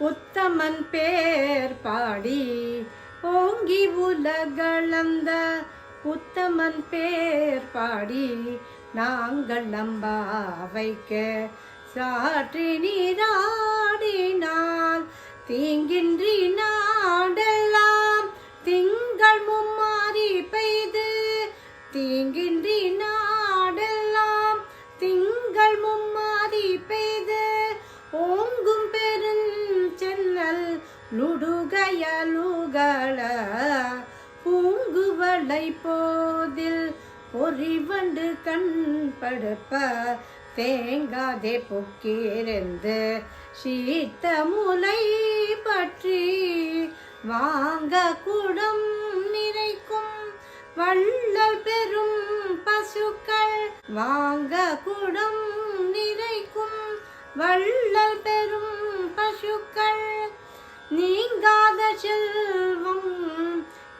உத்தமன் பேர் பாடி ஓங்கி உலகளந்த உத்தமன் பேர் பாடி நாங்கள் நம்பா வைக்க சாற்றி நீராடினால் தீங்கின்றி நாடெல்லாம் திங்கள் மும்மாறி பெய்து தீங்கின்றி நாடெல்லாம் திங்கள் மும்மாறி பெய்து ஓங்கும் பெருஞ்சென்னல் நுடுகையலுகள பூங்குவளை போதில் பொறிவண்டு கண் படுப்ப தேங்காதே பொக்கிருந்து சீத்த முலை பற்றி வாங்க குடம் நிறைக்கும் வள்ளல் பெரும் பசுக்கள் வாங்க குடம் நிறைக்கும் வள்ளல் பெரும் பசுக்கள் நீங்காத செல்வம்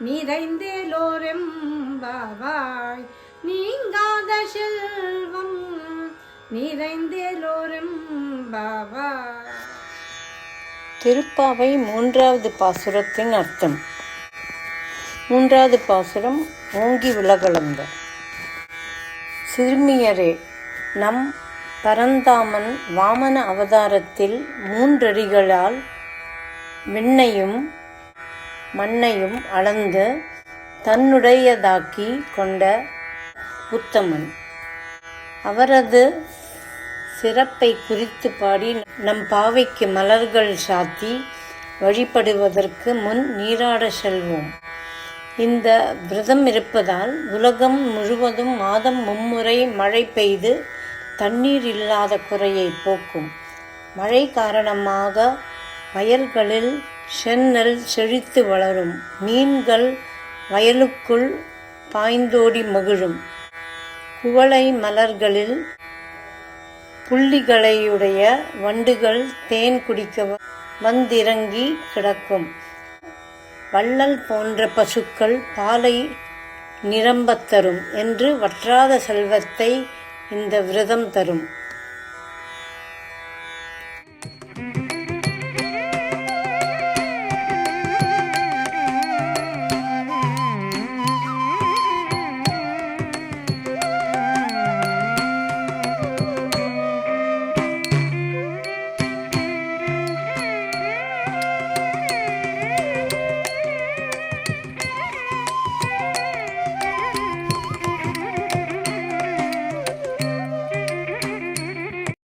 நிறைந்தேலோரெம்பாவாய் நீங்காத செல்வம் நிறைந்தேலோரெம்பாவாய். திருப்பாவை 3வது பாசுரத்தின் அர்த்தம். 3வது பாசுரம் ஓங்கி உலகளந்த. சிறுமியரே, நம் பரந்தாமன் வாமன அவதாரத்தில் 3 அடிகளால் விண்ணையும் மண்ணையும் அளந்து தன்னுடையதாக்கி கொண்ட உத்தமன். அவரது சிறப்பை குறித்து பாடி நம் பாவைக்கு மலர்கள் சாத்தி வழிபடுவதற்கு முன் நீராட செல்வோம். இந்த விரதம் இருப்பதால் உலகம் முழுவதும் மாதம் 3 முறை மழை பெய்து தண்ணீர் இல்லாத குறையை போக்கும். மழை காரணமாக வயல்களில் செந்நெல் செழித்து வளரும். மீன்கள் வயலுக்குள் பாய்ந்தோடி மகிழும். குவளை மலர்களில் புள்ளிகளையுடைய வண்டுகள் தேன் குடிக்க வந்திறங்கி கிடக்கும். வள்ளல் போன்ற பசுக்கள் பாலை நிரம்பத் தரும் என்று வற்றாத செல்வத்தை இந்த விரதம் தரும்.